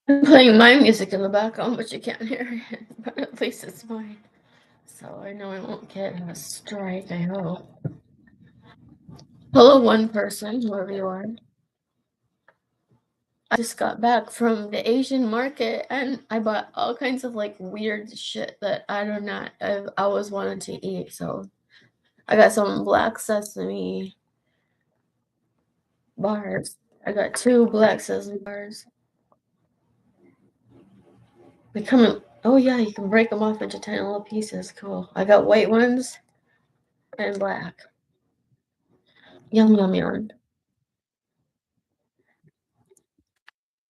I'm playing my music in the background, but you can't hear it. But at least it's mine. So I know I won't get a strike, I hope. Hello, one person, whoever you are. I just got back from the Asian market and I bought all kinds of like weird shit that I do not, I've always wanted to eat. So I got some black sesame bars. I got two black sesame bars. They come in, oh yeah, you can break them off into tiny little pieces. Cool. I got white ones and black. Yum, yum, yum.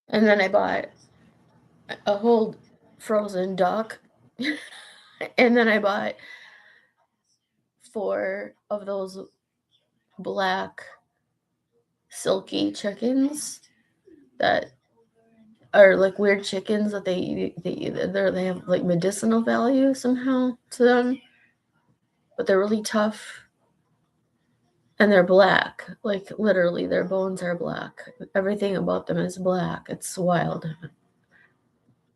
And then I bought a whole frozen duck. And then I bought four of those black silky chickens that are like weird chickens that they have like medicinal value somehow to them, but they're really tough and they're black. Like literally, their bones are black. Everything about them is black. It's wild.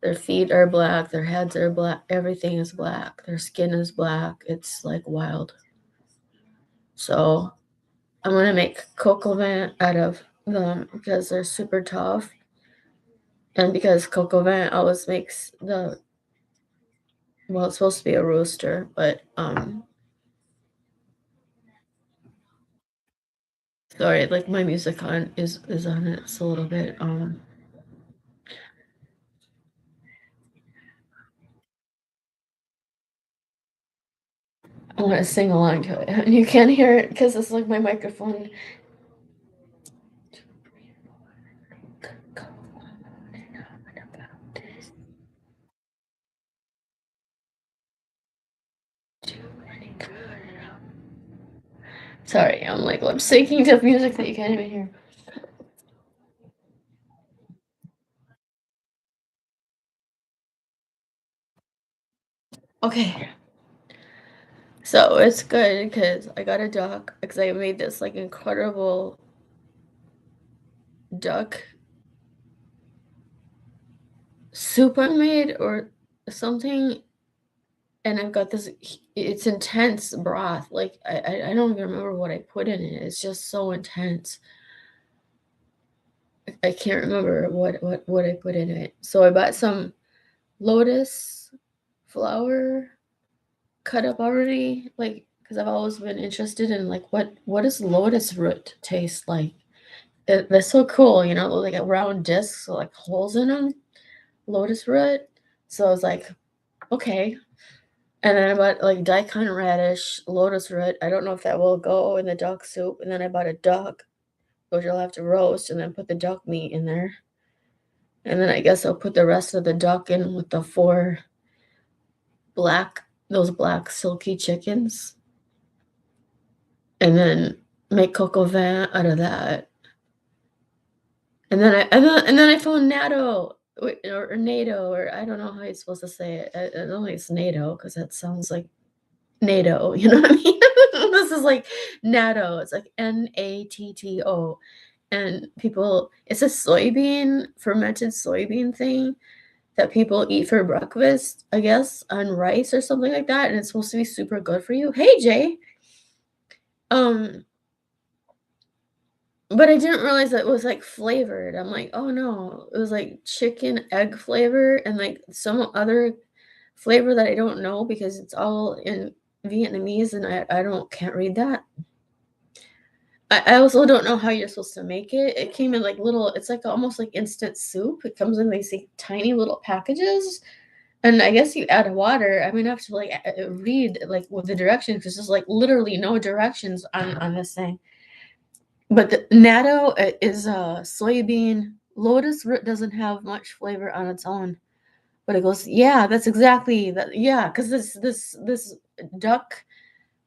Their feet are black. Their heads are black. Everything is black. Their skin is black. It's like wild. So I'm gonna make coco vin out of them because they're super tough, and because coco vin always makes the well, it's supposed to be a roaster, but sorry, like my music on is on it. It's a little bit I want to sing along to it, and you can't hear it because it's like my microphone. Sorry, I'm like lip syncing to music that you can't even hear. Okay, so it's good because I got a duck because I made this like incredible duck soup I made or something, and I've got this. It's intense broth. Like I don't even remember what I put in it. It's just so intense. I can't remember what I put in it. So I bought some lotus flower cut up already, like because I've always been interested in like what does lotus root taste like? They're so cool, you know, like round discs, with, like holes in them, lotus root. So I was like, okay. And then I bought like daikon radish, lotus root. I don't know if that will go in the duck soup. And then I bought a duck, which I'll have to roast and then put the duck meat in there. And then I guess I'll put the rest of the duck in with the four those black silky chickens. And then make coq au vin out of that. And then I found natto or NATO, or I don't know how you're supposed to say it. I don't think it's NATO because that sounds like NATO, you know what I mean? This is like natto. It's like NATTO. And people, it's a soybean, fermented soybean thing that people eat for breakfast, I guess, on rice or something like that. And it's supposed to be super good for you. Hey, Jay. Um, but I didn't realize that it was like flavored. I'm like, oh no, it was like chicken egg flavor and like some other flavor that I don't know because it's all in Vietnamese and I don't can't read that. I also don't know how you're supposed to make it. It came in like little, it's like almost like instant soup. It comes in these like, tiny little packages. And I guess you add water. I'm gonna have to like read like with the directions because there's like literally no directions on this thing. But the natto is a soybean. Lotus root doesn't have much flavor on its own. But it goes, yeah, that's exactly that. Yeah, because this duck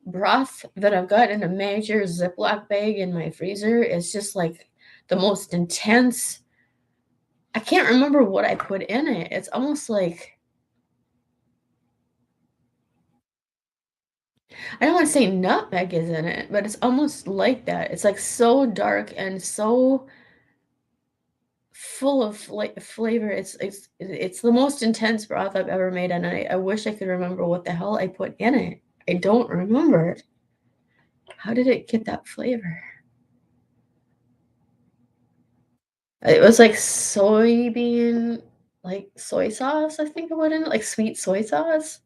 broth that I've got in a major Ziploc bag in my freezer is just like the most intense. I can't remember what I put in it. It's almost like I don't want to say nutmeg is in it, but it's almost like that. It's like so dark and so full of flavor. It's the most intense broth I've ever made, and I wish I could remember what the hell I put in it. I don't remember. How did it get that flavor? It was like soybean, like soy sauce, I think I put in it, like sweet soy sauce,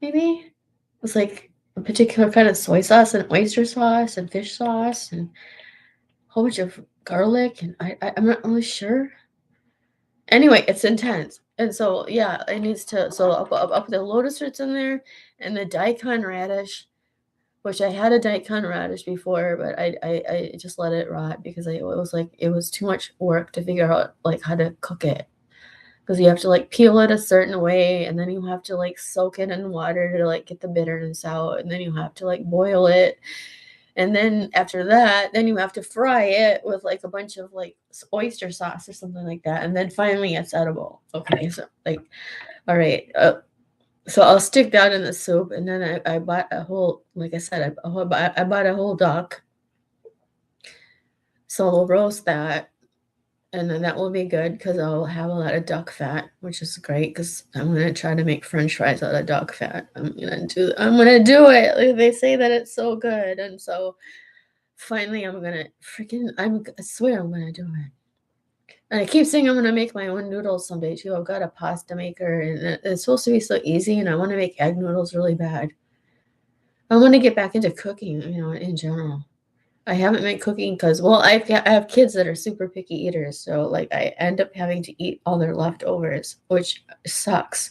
maybe? It was like a particular kind of soy sauce and oyster sauce and fish sauce and a whole bunch of garlic, and I'm not really sure. Anyway, it's intense. And so, yeah, it needs to. So I'll put the lotus roots in there and the daikon radish, which I had a daikon radish before, but I just let it rot because it was like it was too much work to figure out like how to cook it. Because you have to like peel it a certain way, and then you have to like soak it in water to like get the bitterness out, and then you have to like boil it, and then after that, then you have to fry it with like a bunch of like oyster sauce or something like that, and then finally it's edible. Okay, so like, all right, so I'll stick that in the soup, and then I bought a whole, like I said, I bought a whole duck, so we'll roast that, and then that will be good because I'll have a lot of duck fat, which is great because I'm gonna try to make French fries out of duck fat. I'm gonna do it. Like, they say that it's so good, and so finally I'm gonna I swear I'm gonna do it. And I keep saying I'm gonna make my own noodles someday too. I've got a pasta maker, and it's supposed to be so easy, and I want to make egg noodles really bad. I want to get back into cooking, in general. I haven't been cooking because, well, I have kids that are super picky eaters, so like I end up having to eat all their leftovers, which sucks.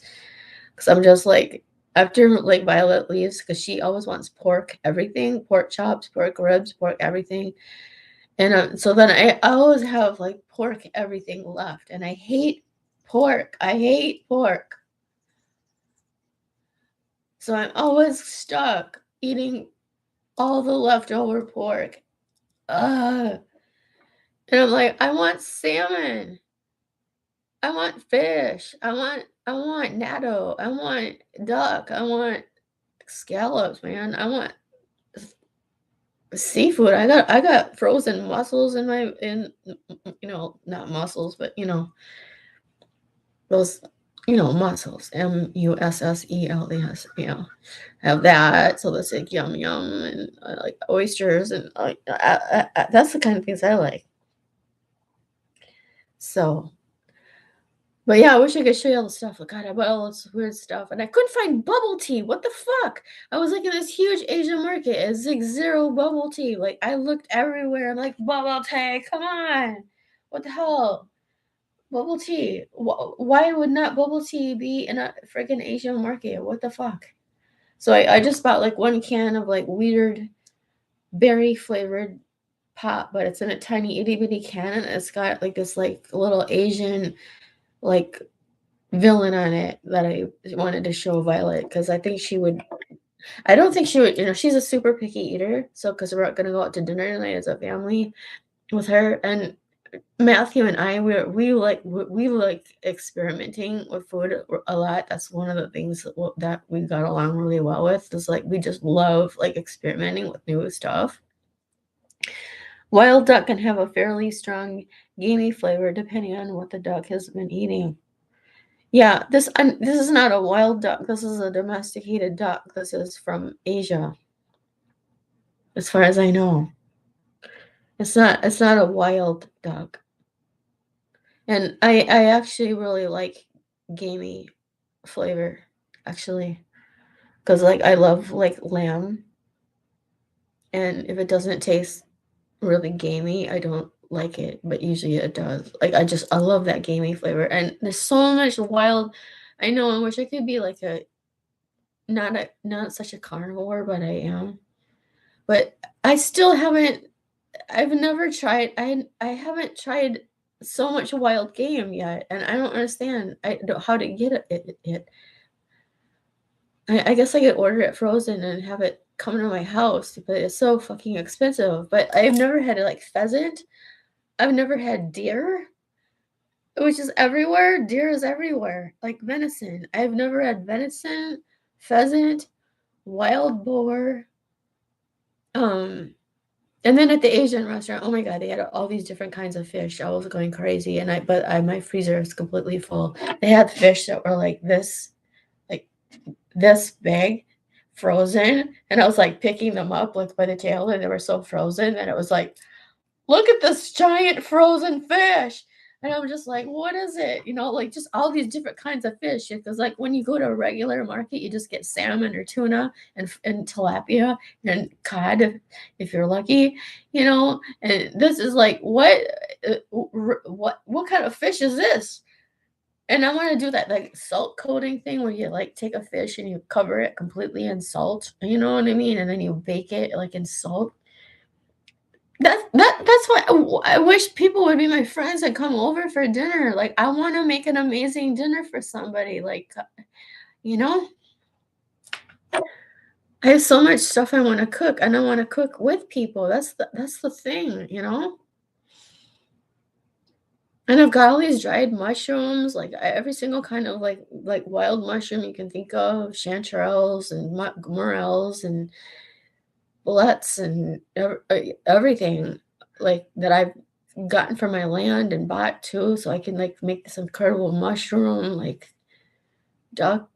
Because I'm just like after like Violet leaves, because she always wants pork, everything, pork chops, pork ribs, pork everything, and so then I always have like pork everything left, and I hate pork. I hate pork, so I'm always stuck eating all the leftover pork. Ugh. And I'm like, I want salmon. I want fish. I want natto. I want duck. I want scallops, man. I want seafood. I got frozen mussels in my in not mussels, but those mussels. Mussels. Have that. So that's like yum yum, and I like oysters, and that's the kind of things I like. So, but yeah, I wish I could show you all the stuff. Like, God, I bought all this weird stuff, and I couldn't find bubble tea. What the fuck? I was like in this huge Asian market. It's like zero bubble tea. Like I looked everywhere. I'm like, bubble tea, come on. What the hell? Bubble tea. Why would not bubble tea be in a freaking Asian market? What the fuck? So I just bought like one can of like weird berry flavored pop, but it's in a tiny itty bitty can, and it's got like this like little Asian like villain on it that I wanted to show Violet because I don't think she would, she's a super picky eater. So, because we're going to go out to dinner tonight as a family with her and Matthew and I, we like experimenting with food a lot. That's one of the things that we got along really well with. Is like we just love like experimenting with new stuff. Wild duck can have a fairly strong gamey flavor depending on what the duck has been eating. Yeah, this is not a wild duck. This is a domesticated duck. This is from Asia, as far as I know. It's not a wild duck. And I actually really like gamey flavor, actually, because like I love like lamb, and if it doesn't taste really gamey, I don't like it, but usually it does. Like I love that gamey flavor, and there's so much wild. I know. I wish I could be like not such a carnivore, but I am. But I still haven't I've never tried I haven't tried so much wild game yet, and I don't understand how to get it. I guess I could order it frozen and have it come to my house, but it's so fucking expensive. But I've never had like pheasant. I've never had deer, which is everywhere. Deer is everywhere, like venison. I've never had venison, pheasant, wild boar, um And then at the Asian restaurant, oh my god, they had all these different kinds of fish. I was going crazy, and my freezer is completely full. They had fish that were like this big, frozen, and I was like picking them up like by the tail, and they were so frozen, and it was like, look at this giant frozen fish. And I'm just like, what is it? Like just all these different kinds of fish. Because like when you go to a regular market, you just get salmon or tuna and tilapia and cod if you're lucky, And this is like, what kind of fish is this? And I want to do that like salt coating thing where you like take a fish and you cover it completely in salt, you know what I mean? And then you bake it like in salt. That's why I wish people would be my friends and come over for dinner. Like, I wanna make an amazing dinner for somebody, like, you know? I have so much stuff I wanna cook, and I wanna cook with people. That's the thing, you know? And I've got all these dried mushrooms, like, every single kind of, like, wild mushroom you can think of, chanterelles and morels and bullets and everything, like, that I've gotten from my land and bought too, so I can, like, make this incredible mushroom, like, duck,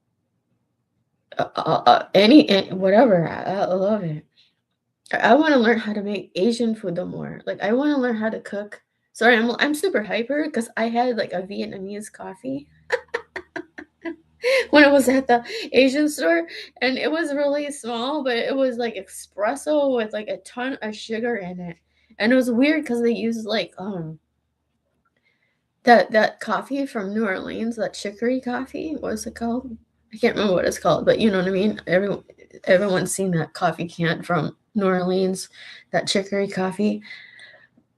whatever. I love it. I wanna learn how to make Asian food the more. Like, I wanna learn how to cook. Sorry, I'm super hyper because I had, like, a Vietnamese coffee when I was at the Asian store, and it was really small, but it was, like, espresso with, like, a ton of sugar in it, and it was weird because they used, like, that coffee from New Orleans, that chicory coffee, what is it called? I can't remember what it's called, but you know what I mean? Everyone's seen that coffee can from New Orleans, that chicory coffee.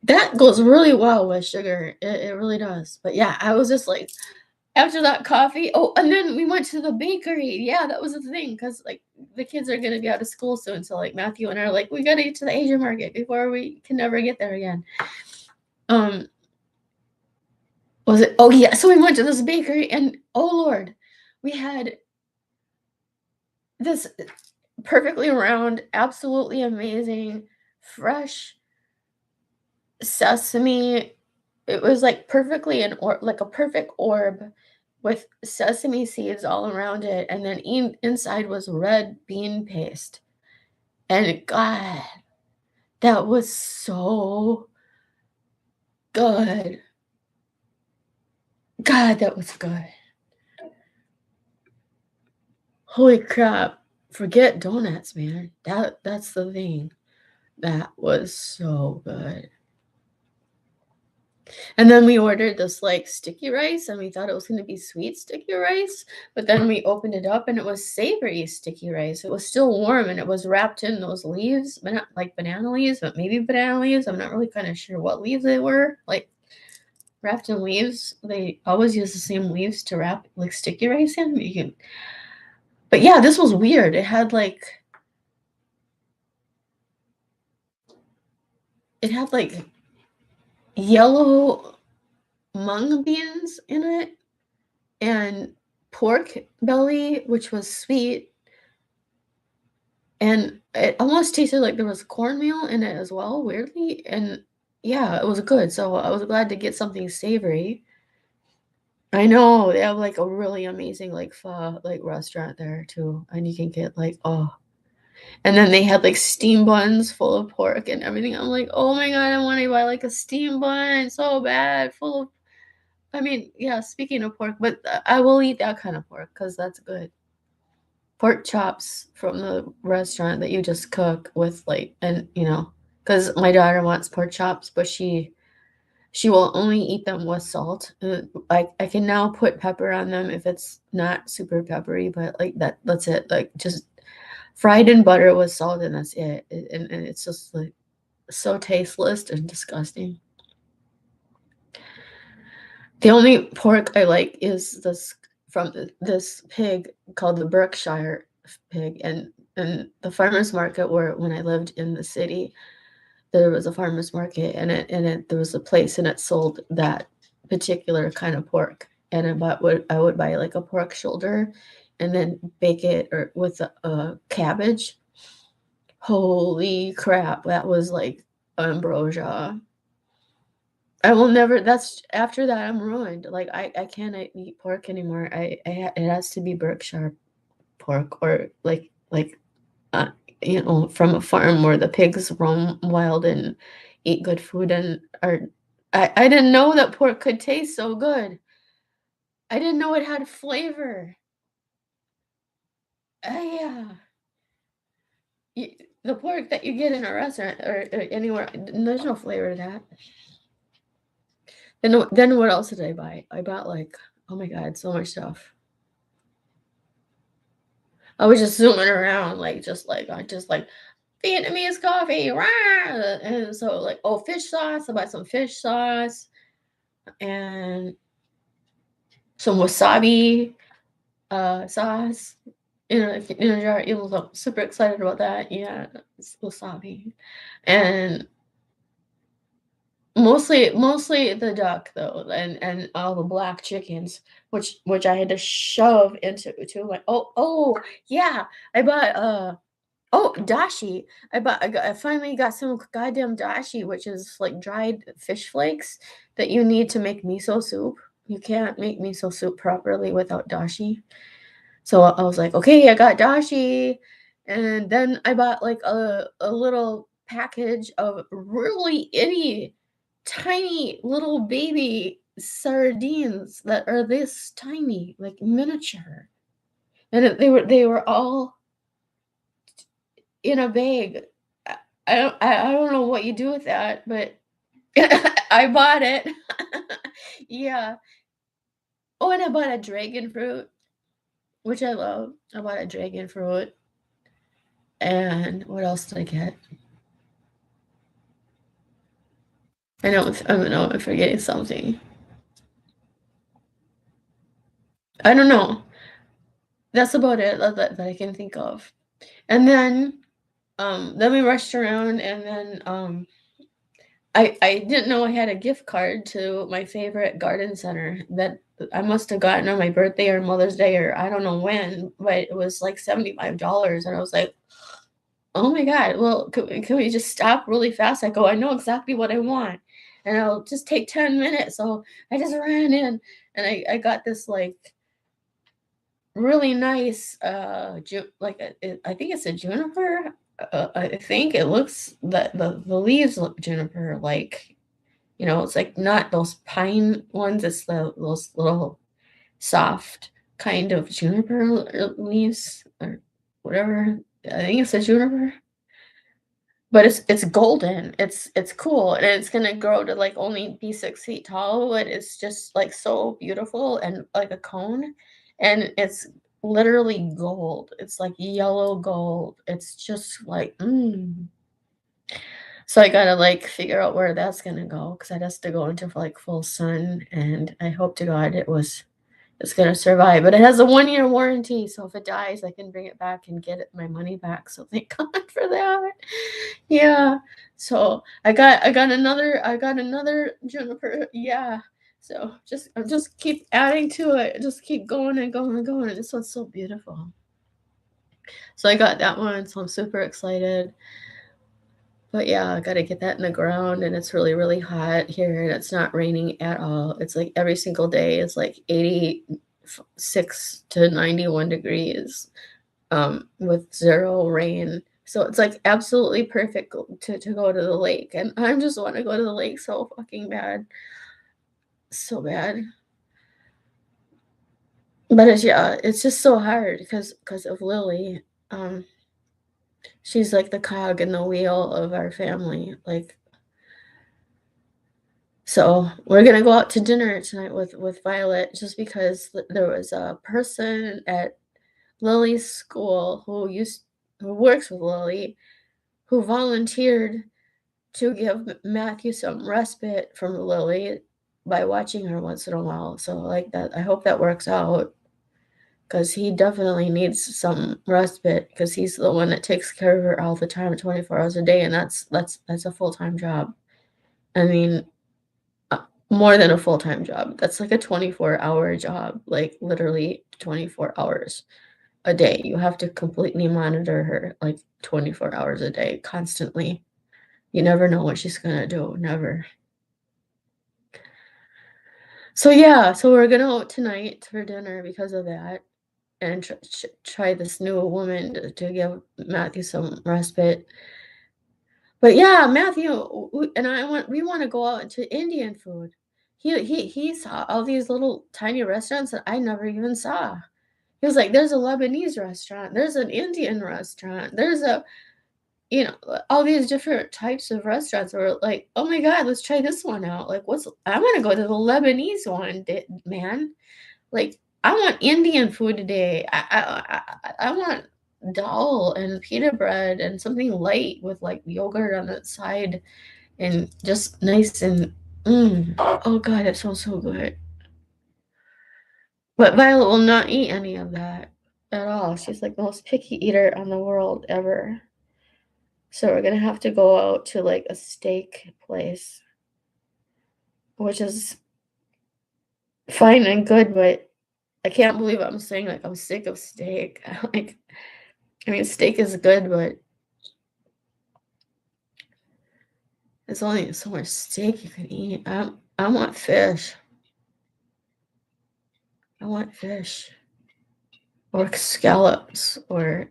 That goes really well with sugar. It really does. But yeah, I was just like, after that coffee, oh, and then we went to the bakery. Yeah, that was the thing because like the kids are gonna be out of school soon. So like Matthew and I are like, we gotta get to the Asian market before we can never get there again. Um, was it? Oh yeah. So we went to this bakery, and oh Lord, we had this perfectly round, absolutely amazing, fresh sesame. It was like perfectly like a perfect orb with sesame seeds all around it, and then inside was red bean paste. And God, that was so good. God, that was good. Holy crap. Forget donuts, man. That's the thing. That was so good. And then we ordered this like sticky rice and we thought it was going to be sweet sticky rice, but then we opened it up and it was savory sticky rice. It was still warm and it was wrapped in those leaves, but not like banana leaves, but maybe banana leaves. I'm not really kind of sure what leaves they were. Like wrapped in leaves. They always use the same leaves to wrap like sticky rice in. But yeah, this was weird. It had like yellow mung beans in it and pork belly, which was sweet, and it almost tasted like there was cornmeal in it as well, weirdly, and yeah, it was good, so I was glad to get something savory. I know, they have, like, a really amazing, like, pho, like, restaurant there too, and you can get, like, oh, and then they had, like, steam buns full of pork and everything. I'm like, "Oh my god, I wanna buy, like, a steam bun so bad full of." I mean, yeah, speaking of pork, but I will eat that kind of pork because that's good. Pork chops from the restaurant that you just cook with, like, and, because my daughter wants pork chops, but she will only eat them with salt. I can now put pepper on them if it's not super peppery, but, like, that's it, like, just fried in butter with salt, and that's it, and it's just, like, so tasteless and disgusting. The only pork I like is this pig called the Berkshire pig, and the farmer's market where when I lived in the city, there was a farmer's market, and there was a place, and it sold that particular kind of pork, and I would buy, like, a pork shoulder and then bake it with a cabbage. Holy crap, that was, like, ambrosia. I will never that's after that, I'm ruined. Like, I can't eat pork anymore. It has to be Berkshire pork or, uh, from a farm where the pigs roam wild and eat good food and are I didn't know that pork could taste so good. I didn't know it had flavor. Yeah. Y The pork that you get in a restaurant or anywhere, there's no flavor to that. Then what else did I buy? I bought, like, oh my god, so much stuff. I was just zooming around, like, I just, like, "Vietnamese coffee, rah!" And so, like, oh, fish sauce, I bought some fish sauce and some wasabi, sauce in a jar. I'm super excited about that, yeah, it's wasabi. And mostly the duck though, and all the black chickens, which I had to shove to my yeah, I bought dashi. I finally got some goddamn dashi, which is like dried fish flakes that you need to make miso soup. You can't make miso soup properly without dashi. So I was like, okay, I got dashi. And then I bought like a little package of really itty, tiny little baby sardines that are this tiny, like miniature. And they were all in a bag. I don't know what you do with that, but I bought it. Yeah. Oh, and I bought a dragon fruit, which I love. I bought a dragon fruit. And what else did I get? I know I'm forgetting something. I don't know. That's about it that I can think of. And then we rushed around, and then I didn't know I had a gift card to my favorite garden center that I must have gotten on my birthday or Mother's Day or I don't know when, but it was like $75, and I was like, "Oh my god, well, can we just stop really fast?" I go, "I know exactly what I want, and it'll just take 10 minutes." So I just ran in, and I got this, like, really nice, I think it's a juniper. I think it looks the leaves look juniper, like, it's like not those pine ones, it's those little soft kind of juniper leaves or whatever. I think it's a juniper, but it's golden. It's cool, and it's gonna grow to like only be 6 feet tall, but it's just like so beautiful and like a cone, and it's literally gold. It's like yellow gold. It's just like So I gotta like figure out where that's gonna go because that has to go into like full sun, and I hope to God it's gonna survive. But it has a 1 year warranty, so if it dies, I can bring it back and get my money back. So thank God for that. Yeah. So I got another juniper. Yeah. So just keep adding to it. Just keep going and going and going. This one's so beautiful. So I got that one. So I'm super excited. But yeah, I gotta get that in the ground, and it's really, really hot here, and it's not raining at all. It's like every single day it's like 86 to 91 degrees, with zero rain. So it's like absolutely perfect to go to the lake, and I just want to go to the lake so fucking bad, so bad. But it's just so hard because of Lily. Um, she's like the cog in the wheel of our family, like. So we're gonna go out to dinner tonight with Violet just because there was a person at Lily's school who works with Lily who volunteered to give Matthew some respite from Lily by watching her once in a while. So like that, I hope that works out because he definitely needs some respite because he's the one that takes care of her all the time, 24 hours a day, and that's a full-time job. I mean, more than a full-time job. That's like a 24-hour job, like literally 24 hours a day. You have to completely monitor her like 24 hours a day constantly. You never know what she's gonna do, never. So, yeah, so we're gonna out tonight for dinner because of that, and try this new woman to give Matthew some respite. But yeah, Matthew and we wanna go out to Indian food. He saw all these little tiny restaurants that I never even saw. He was like, "There's a Lebanese restaurant, there's an Indian restaurant, there's a" all these different types of restaurants were like, "Oh my god, let's try this one out." Like, I wanna go to the Lebanese one, man. Like, I want Indian food today. I want dal and pita bread and something light with, like, yogurt on the side and just nice and oh god, it sounds so good. But Violet will not eat any of that at all. She's, like, the most picky eater on the world ever. So we're gonna have to go out to, like, a steak place, which is fine and good, but I can't believe I'm saying, like, I'm sick of steak. Like, I mean, steak is good, but there's only so much steak you can eat. I want fish. I want fish or scallops or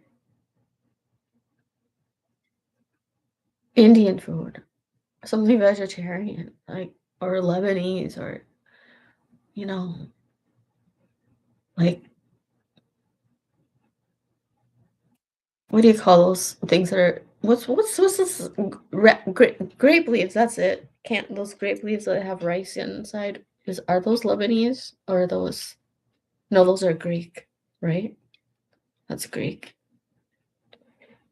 Indian food, something vegetarian, like or Lebanese or you know, like what do you call those things that are what's this grape leaves? That's it. Can't those grape leaves that have rice inside? Are those Lebanese or are those? No, those are Greek, right? That's Greek.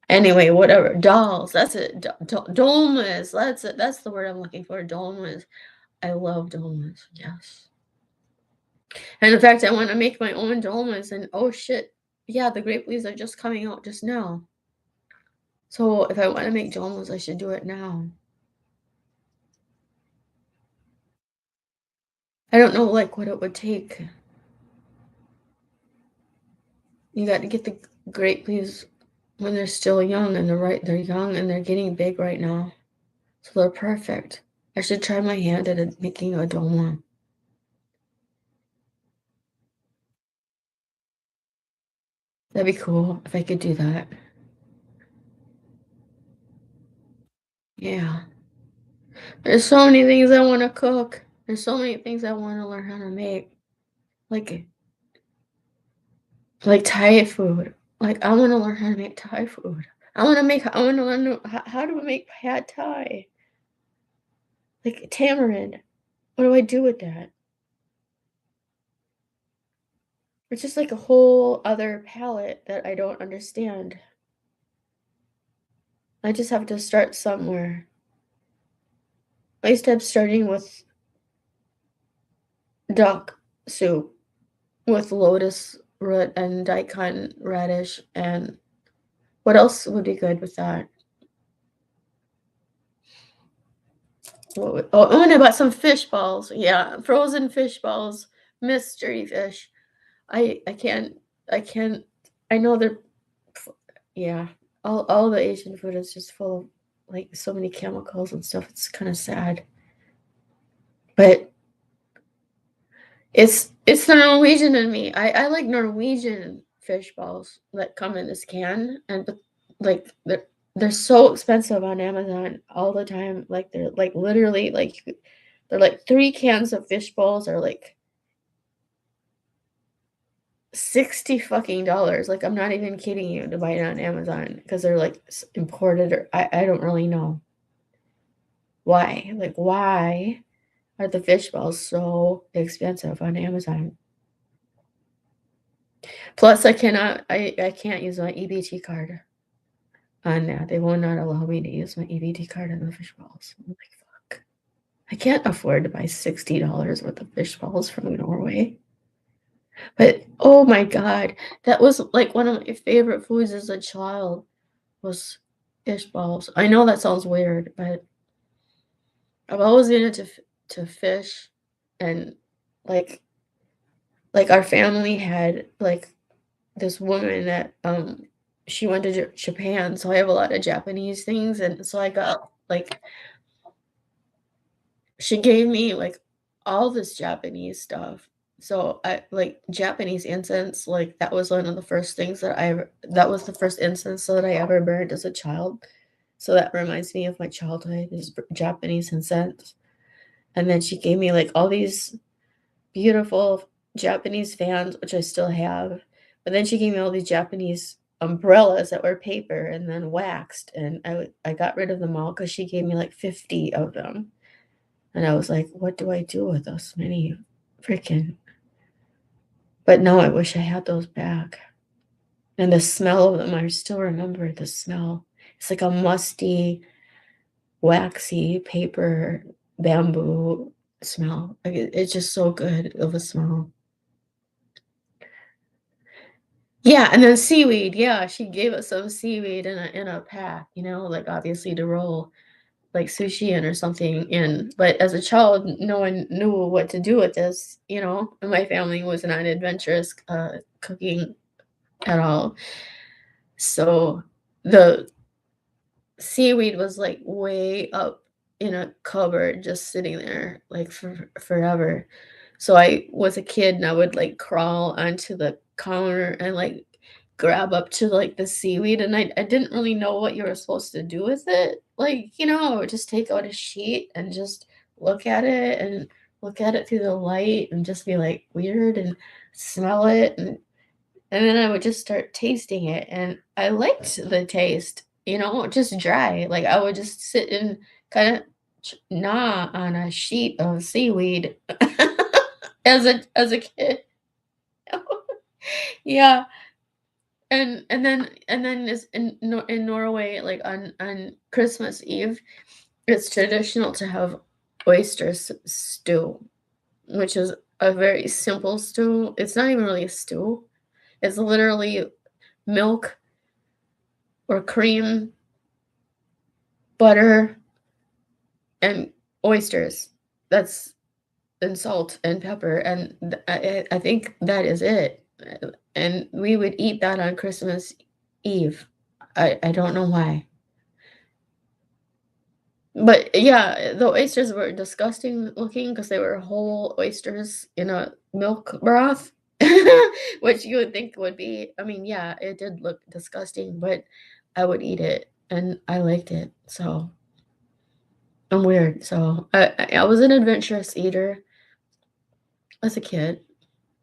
Anyway, whatever. Dolls. That's it. Dolmas. That's it. That's the word I'm looking for. Dolmas. I love dolmas. Yes. And in fact, I want to make my own dolmas. And oh shit, yeah, the grape leaves are just coming out just now. So if I want to make dolmas, I should do it now. I don't know like what it would take. You got to get the grape leaves when they're still young and they're young and they're getting big right now. So they're perfect. I should try my hand at making a dolma. That'd be cool if I could do that. Yeah. There's so many things I want to cook. There's so many things I want to learn how to make. Like like Thai food. Like I want to learn how to make Thai food. I want to learn how to make pad Thai. Like tamarind. What do I do with that? It's just like a whole other palette that I don't understand. I just have to start somewhere. I used to have starting with duck soup with lotus root and daikon radish and what else would be good with that? Oh, and I bought some fish balls. Yeah, frozen fish balls, mystery fish. I can't. I know they're. Yeah, all the Asian food is just full of like so many chemicals and stuff. It's kind of sad, but it's the Norwegian in me. I like Norwegian fish balls that come in this can, and but like they're so expensive on Amazon all the time. Like they're like literally like they're like 3 cans of fish balls are like 60 fucking dollars. Like I'm not even kidding you to buy it on Amazon because they're like imported or I don't really know why. Like why are the fish balls so expensive on Amazon? Plus, I can't use my EBT card on that. They will not allow me to use my EBT card on the fish balls. I'm like, fuck. I can't afford to buy $60 worth of fish balls from Norway. But oh my god, that was like one of my favorite foods as a child was fish balls. I know that sounds weird, but I've always been into to fish and like like our family had like this woman that she went to Japan, so I have a lot of Japanese things, and so I got Like, she gave me, like, all this Japanese stuff. So, I like, Japanese incense, like, that was one of the first things that was the first incense that I ever burned as a child. So that reminds me of my childhood is Japanese incense. And then she gave me, like, all these beautiful Japanese fans, which I still have. But then she gave me all these Japanese umbrellas that were paper and then waxed, and I got rid of them all because she gave me, like, 50 of them. And I was like, "What do I do with those many freaking" but now I wish I had those back. And the smell of them, I still remember the smell. It's like a musty, waxy paper bamboo smell. Like, it's just so good of a smell. Yeah, and then seaweed, yeah, she gave us some seaweed in a pack, like, obviously to roll, like, sushi in or something in, but as a child, no one knew what to do with this, and my family was not adventurous, cooking at all. So, the seaweed was, like, way up in a cupboard just sitting there, like, for forever. So I was a kid and I would, like, crawl onto the counter and, like, grab up to, like, the seaweed, and I didn't really know what you were supposed to do with it. Like, I would just take out a sheet and just look at it through the light and just be, like, weird and smell it, and then I would just start tasting it, and I liked the taste, just dry. Like, I would just sit and kinda gnaw on a sheet of seaweed as a kid. Yeah, and then is in Norway, like, on Christmas Eve, it's traditional to have oyster stew, which is a very simple stew. It's not even really a stew. It's literally milk or cream, butter, and oysters. That's and salt and pepper, and I think that is it. And we would eat that on Christmas Eve. I don't know why. But yeah, the oysters were disgusting looking because they were whole oysters in a milk broth, which you would think would be, I mean, yeah, it did look disgusting, but I would eat it and I liked it. So I'm weird. So I was an adventurous eater as a kid.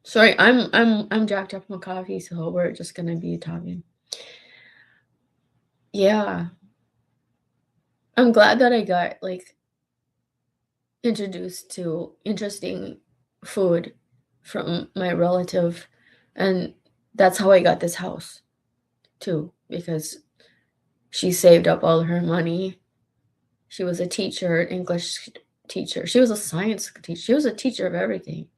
Sorry, I'm jacked up on coffee, so we're just gonna be talking. Yeah, I'm glad that I got, like, introduced to interesting food from my relative, and that's how I got this house too, because she saved up all her money. She was a teacher, an English teacher. She was a science teacher. She was a teacher of everything,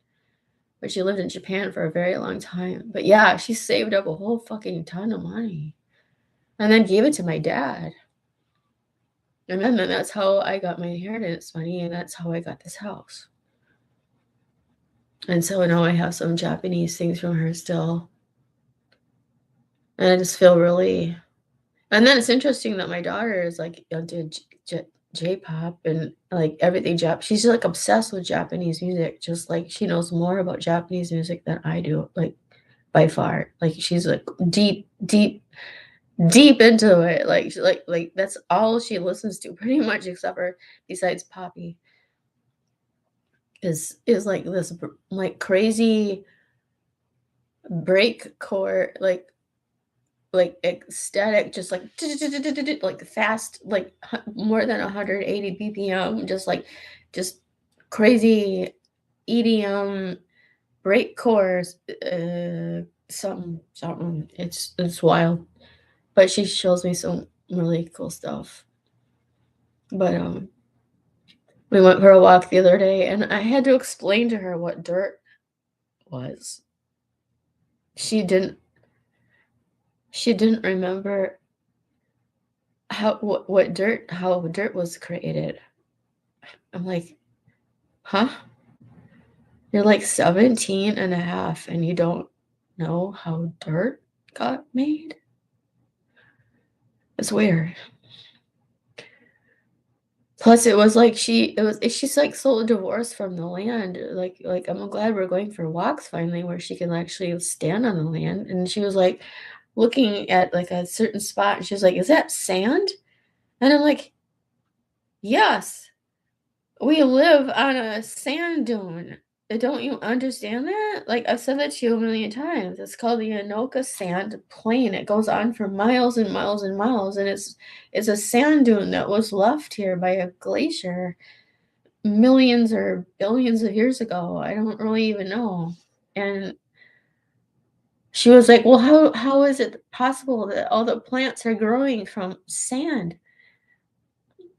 but she lived in Japan for a very long time. But yeah, she saved up a whole fucking ton of money and then gave it to my dad. And then that's how I got my inheritance money, and that's how I got this house. And so now I have some Japanese things from her still. And I just feel really and then it's interesting that my daughter is, like, into J-pop and, like, everything she's, like, obsessed with Japanese music, just like she knows more about Japanese music than I do, like, by far. Like, she's, like, deep, deep, deep into it. Like, that's all she listens to pretty much except for besides Poppy is, like, this like, crazy breakcore, like ecstatic, just like like fast, like more than 180 BPM, just crazy EDM break chorus, something. It's wild, but she shows me some really cool stuff. But we went for a walk the other day, and I had to explain to her what dirt was. She didn't. She didn't remember how dirt was created. I'm like, huh? You're like 17 and a half and you don't know how dirt got made? It's weird. Plus, it was like she's, like, so divorced from the land, like, "I'm glad we're going for walks finally where she can actually stand on the land," and she was, like, looking at, like, a certain spot, and she was like, "Is that sand?" And I'm like, "Yes, we live on a sand dune. Don't you understand that?" Like, I've said that to you a million times. It's called the Anoka Sand Plain. It goes on for miles and miles and miles, and it's a sand dune that was left here by a glacier millions or billions of years ago. I don't really even know. And she was like, "Well, how is it possible that all the plants are growing from sand?"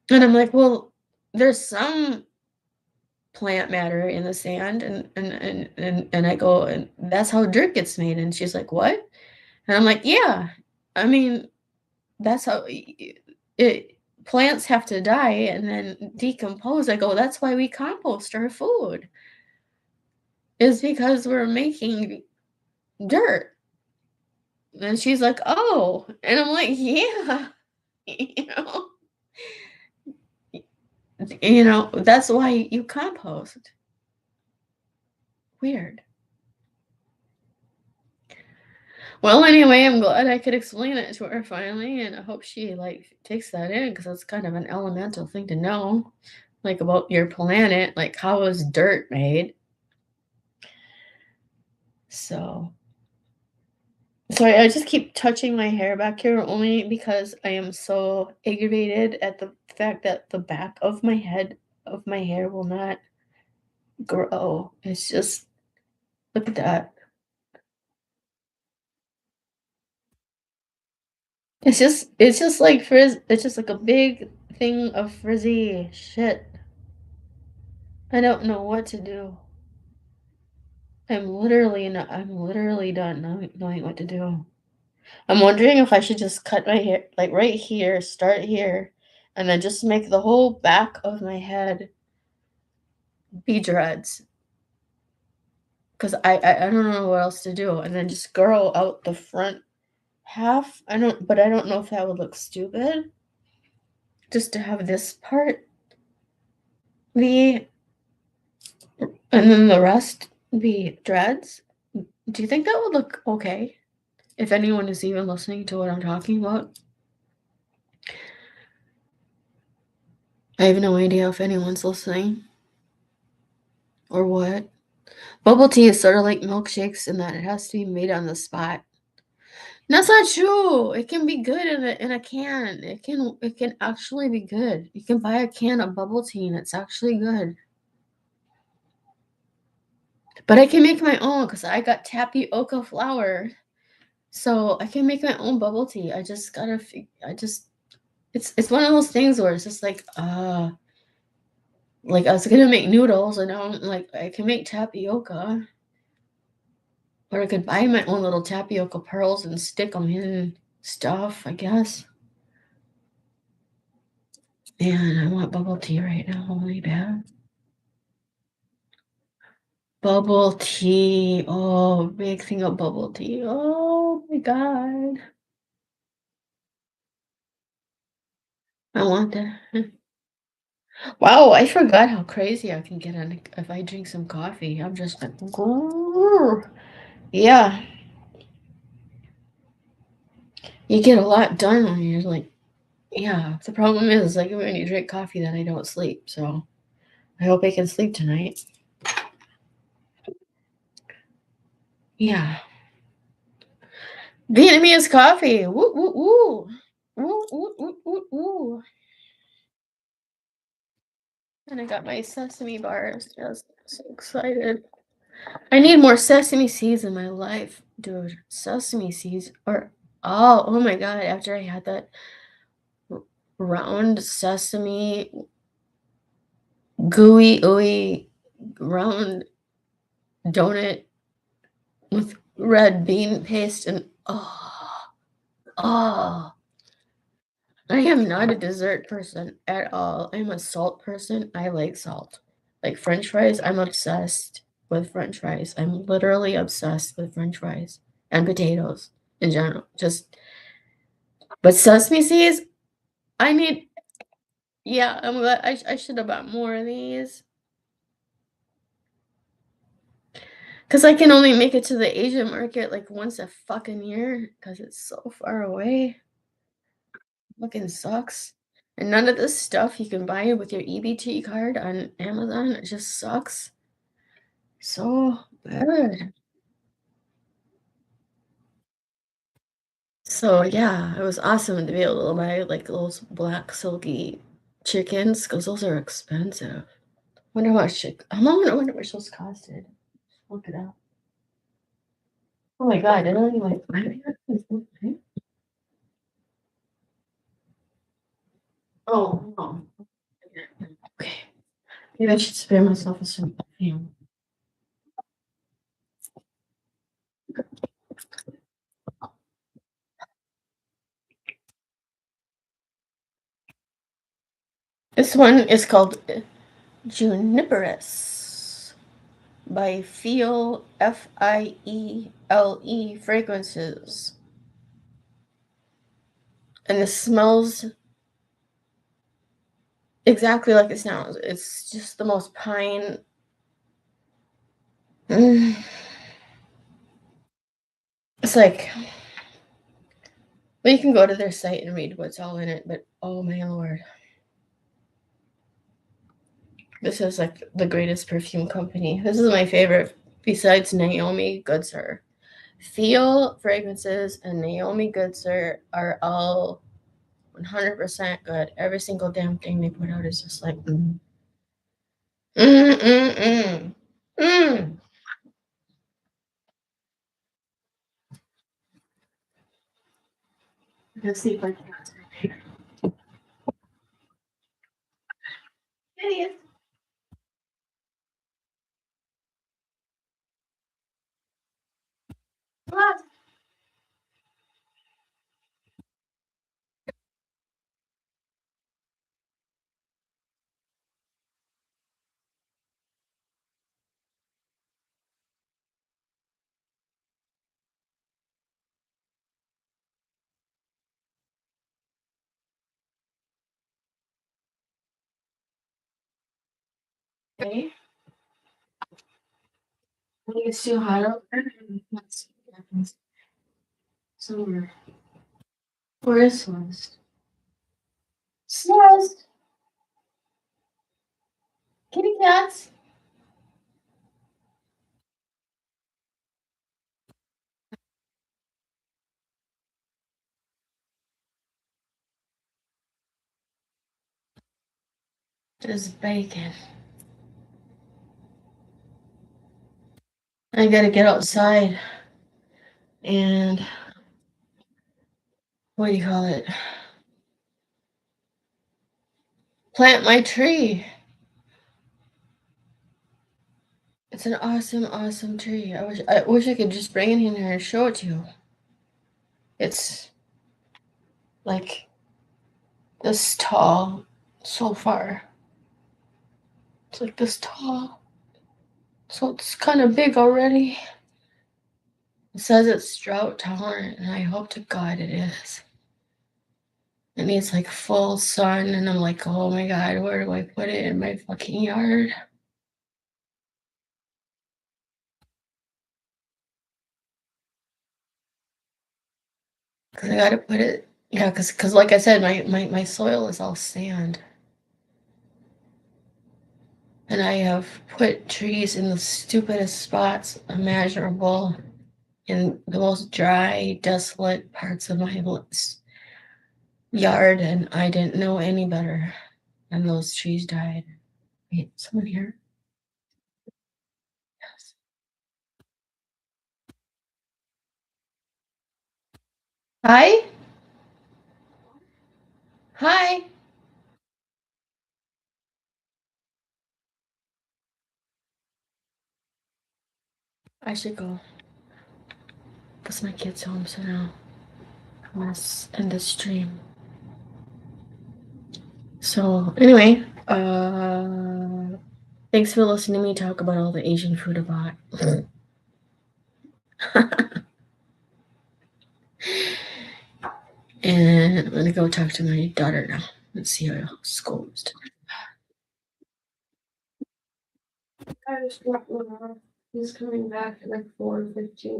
And I'm like, "Well, there's some plant matter in the sand," and I go, "And that's how dirt gets made." And she's like, "What?" And I'm like, "Yeah. I mean, that's how it plants have to die and then decompose." I go, "That's why we compost our food, is because we're making dirt." And she's like, "Oh." And I'm like, "Yeah." You know, that's why you compost. Weird. Well, anyway, I'm glad I could explain it to her finally, and I hope she like takes that in because it's kind of an elemental thing to know, like about your planet, like how is dirt made? So, sorry, I just keep touching my hair back here only because I am so aggravated at the fact that the back of my head of my hair will not grow. It's just look at that. It's just like it's just like a big thing of frizzy shit. I don't know what to do. I'm literally done knowing what to do. I'm wondering if I should just cut my hair like right here, start here, and then just make the whole back of my head be dreads. Cause I don't know what else to do. And then just grow out the front half. I don't know if that would look stupid. Just to have this part be and then the rest be dreads. Do you think that would look okay? If anyone is even listening to what I'm talking about? I have no idea if anyone's listening or what. Bubble tea is sort of like milkshakes in that it has to be made on the spot. That's not true. It can be good in a can. It can actually be good. You can buy a can of bubble tea and it's actually good. But I can make my own because I got tapioca flour. So I can make my own bubble tea. I just gotta I just it's one of those things where it's just like I was gonna make noodles and now I'm like I can make tapioca. Or I could buy my own little tapioca pearls and stick them in stuff, I guess. Man, I want bubble tea right now, really bad. Bubble tea. Oh, big thing of bubble tea. Oh my God. I want that. Wow, I forgot how crazy I can get on if I drink some coffee. I'm just like, "Grrr." Yeah, you get a lot done when you're like, yeah. The problem is, like, when you drink coffee, then I don't sleep. So I hope I can sleep tonight. Yeah. Vietnamese coffee. Woo, woo, woo. Woo, woo, woo, woo, woo. And I got my sesame bars. Just so excited. I need more sesame seeds in my life, dude. Sesame seeds are oh my God. After I had that r- round sesame, gooey, ooey, round donut with red bean paste and oh, I am not a dessert person at all. I'm a salt person. I like salt. Like French fries, I'm obsessed with French fries. I'm literally obsessed with French fries and potatoes in general. Just but sesame seeds, I need Yeah, I'm glad I should have bought more of these. 'Cause I can only make it to the Asian market, like, once a fucking year, cause it's so far away. Fucking sucks. And none of this stuff you can buy with your EBT card on Amazon, it just sucks so bad. So, yeah, it was awesome to be able to buy, like, those black silky chickens, cause those are expensive. Wonder how much I wonder what those costed. Look it up. Oh my god, did I only like find it? Oh, no. Okay. Maybe I should spare myself a some perfume. This one is called Juniperous by Fiele Fragrances. And it smells exactly like it sounds. It's just the most pine. Mm. It's like, well, you can go to their site and read what's all in it, but oh my lord. This is like the greatest perfume company. This is my favorite besides Naomi Goodsir. Fiele Fragrances and Naomi Goodsir are all 100% good. Every single damn thing they put out is just like, mm. Mm, mm, mm. Mm. Let's see if I can. Idiot. What? Okay. I think it's too hot out there. Let's see what happens. Somewhere. Where is Celeste? Celeste! Kitty cats! There's bacon. I gotta get outside and what do you call it? Plant my tree. It's an awesome, awesome tree. I wish I could just bring it in here and show it to you. It's like this tall so far. It's like this tall. So it's kind of big already. It says it's drought tolerant, and I hope to God it is. It needs like full sun, and I'm like, oh my God, where do I put it in my fucking yard? Because I gotta put it, yeah, because like I said, my soil is all sand. And I have put trees in the stupidest spots imaginable in the most dry, desolate parts of my yard, and I didn't know any better. And those trees died. Wait, someone here? Yes. Hi? Hi? I should go because my kid's home, so now I'm gonna end the stream. So, anyway, thanks for listening to me talk about all the Asian food I bought. And I'm gonna go talk to my daughter now. Let's see how school is. I just got one off. He's coming back at like 4:15.